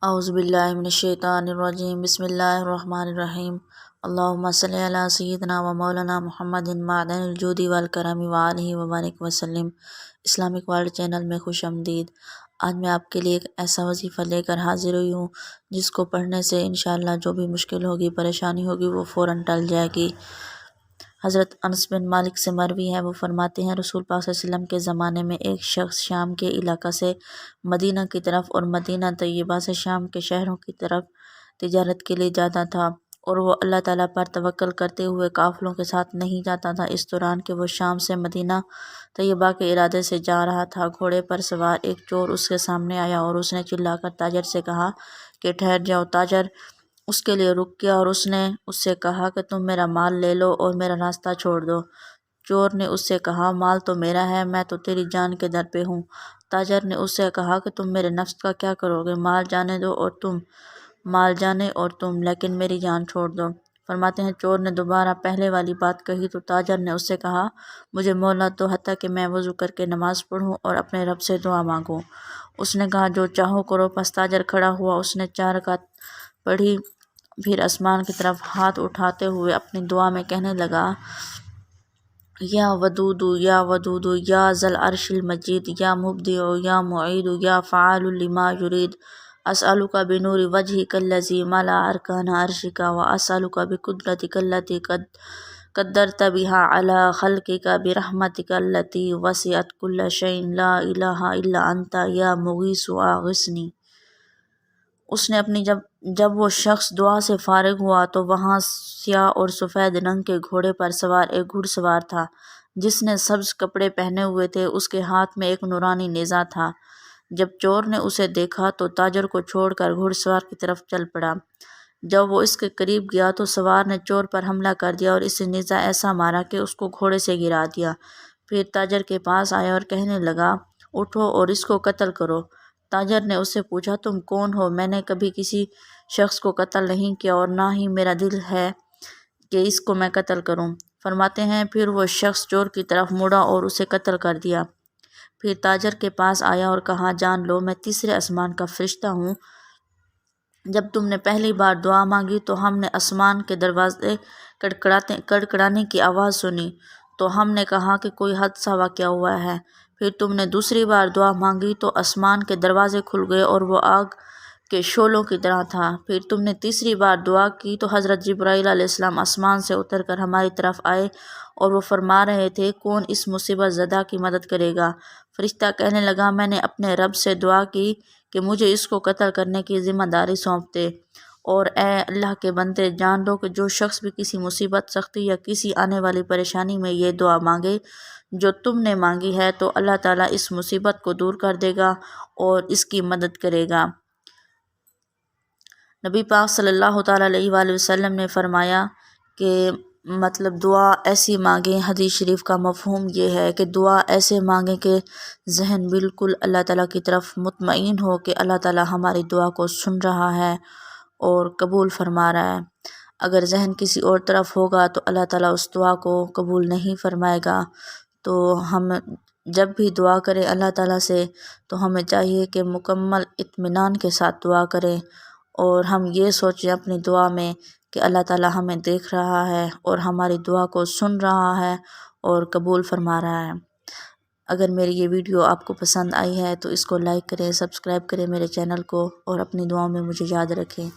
اعوذ باللہ من الشیطان الرجیم بسم اللہ الرحمن الرحیم اللہم صلی علی سیدنا و مولانا محمد معدن الجود والکرم وآلہ وبارک وسلم۔ اسلامک ورلڈ چینل میں خوش آمدید۔ آج میں آپ کے لیے ایک ایسا وظیفہ لے کر حاضر ہوئی ہوں جس کو پڑھنے سے انشاءاللہ جو بھی مشکل ہوگی، پریشانی ہوگی، وہ فوراً ٹل جائے گی۔ حضرت انس بن مالک سے مروی ہے، وہ فرماتے ہیں رسول پاک صلی اللہ علیہ وسلم کے زمانے میں ایک شخص شام کے علاقہ سے مدینہ کی طرف اور مدینہ طیبہ سے شام کے شہروں کی طرف تجارت کے لیے جاتا تھا، اور وہ اللہ تعالیٰ پر توکل کرتے ہوئے قافلوں کے ساتھ نہیں جاتا تھا۔ اس دوران کہ وہ شام سے مدینہ طیبہ کے ارادے سے جا رہا تھا، گھوڑے پر سوار ایک چور اس کے سامنے آیا اور اس نے چلا کر تاجر سے کہا کہ ٹھہر جاؤ۔ تاجر اس کے لیے رک گیا اور اس نے اس سے کہا کہ تم میرا مال لے لو اور میرا راستہ چھوڑ دو۔ چور نے اس سے کہا مال تو میرا ہے، میں تو تیری جان کے در پہ ہوں۔ تاجر نے اس سے کہا کہ تم میرے نفس کا کیا کرو گے؟ مال جانے اور تم لیکن میری جان چھوڑ دو۔ فرماتے ہیں چور نے دوبارہ پہلے والی بات کہی تو تاجر نے اس سے کہا مجھے مہلت دو حتیٰ کہ میں وضو کر کے نماز پڑھوں اور اپنے رب سے دعا مانگوں۔ اس نے کہا جو چاہو کرو۔ پس تاجر کھڑا ہوا، اس نے 4 رکعت پڑھی، پھر آسمان کی طرف ہاتھ اٹھاتے ہوئے اپنی دعا میں کہنے لگا یا ودودو یا ودودو یا ذی العرش المجید یا مبدع یا معید یا فعال لما یرید، اسألک بنور وجہک الذی ملا ارکان عرشک واسألک بقدرتک التی قدرت بها علی خلقک برحمتک التی وسعت کل شیء لا الہ الا انت یا مغیث اغثنی۔ اس نے جب وہ شخص دعا سے فارغ ہوا تو وہاں سیاہ اور سفید رنگ کے گھوڑے پر سوار ایک گھڑ سوار تھا جس نے سبز کپڑے پہنے ہوئے تھے، اس کے ہاتھ میں ایک نورانی نیزہ تھا۔ جب چور نے اسے دیکھا تو تاجر کو چھوڑ کر گھڑ سوار کی طرف چل پڑا۔ جب وہ اس کے قریب گیا تو سوار نے چور پر حملہ کر دیا اور اسے نیزہ ایسا مارا کہ اس کو گھوڑے سے گرا دیا۔ پھر تاجر کے پاس آیا اور کہنے لگا اٹھو اور اس کو قتل کرو۔ تاجر نے اس سے پوچھا تم کون ہو؟ میں نے کبھی کسی شخص کو قتل نہیں کیا اور نہ ہی میرا دل ہے کہ اس کو میں قتل کروں۔ فرماتے ہیں پھر وہ شخص چور کی طرف مڑا اور اسے قتل کر دیا۔ پھر تاجر کے پاس آیا اور کہا جان لو میں تیسرے آسمان کا فرشتہ ہوں۔ جب تم نے پہلی بار دعا مانگی تو ہم نے آسمان کے دروازے کڑکڑانے کی آواز سنی تو ہم نے کہا کہ کوئی حادثہ واقع ہوا ہے۔ پھر تم نے دوسری بار دعا مانگی تو آسمان کے دروازے کھل گئے اور وہ آگ کے شعلوں کی طرح تھا۔ پھر تم نے تیسری بار دعا کی تو حضرت جبرائیل علیہ السلام آسمان سے اتر کر ہماری طرف آئے اور وہ فرما رہے تھے کون اس مصیبت زدہ کی مدد کرے گا؟ فرشتہ کہنے لگا میں نے اپنے رب سے دعا کی کہ مجھے اس کو قتل کرنے کی ذمہ داری سونپ دے، اور اے اللہ کے بندے جان لو کہ جو شخص بھی کسی مصیبت، سختی یا کسی آنے والی پریشانی میں یہ دعا مانگے جو تم نے مانگی ہے تو اللہ تعالیٰ اس مصیبت کو دور کر دے گا اور اس کی مدد کرے گا۔ نبی پاک صلی اللہ تعالیٰ علیہ وآلہ وسلم نے فرمایا کہ دعا ایسی مانگیں، حدیث شریف کا مفہوم یہ ہے کہ دعا ایسے مانگیں کہ ذہن بالکل اللہ تعالیٰ کی طرف مطمئن ہو کہ اللہ تعالیٰ ہماری دعا کو سن رہا ہے اور قبول فرما رہا ہے۔ اگر ذہن کسی اور طرف ہوگا تو اللہ تعالیٰ اس دعا کو قبول نہیں فرمائے گا۔ تو ہم جب بھی دعا کریں اللہ تعالیٰ سے تو ہمیں چاہیے کہ مکمل اطمینان کے ساتھ دعا کریں، اور ہم یہ سوچیں اپنی دعا میں کہ اللہ تعالیٰ ہمیں دیکھ رہا ہے اور ہماری دعا کو سن رہا ہے اور قبول فرما رہا ہے۔ اگر میری یہ ویڈیو آپ کو پسند آئی ہے تو اس کو لائک کریں، سبسکرائب کریں میرے چینل کو، اور اپنی دعاؤں میں مجھے یاد رکھیں۔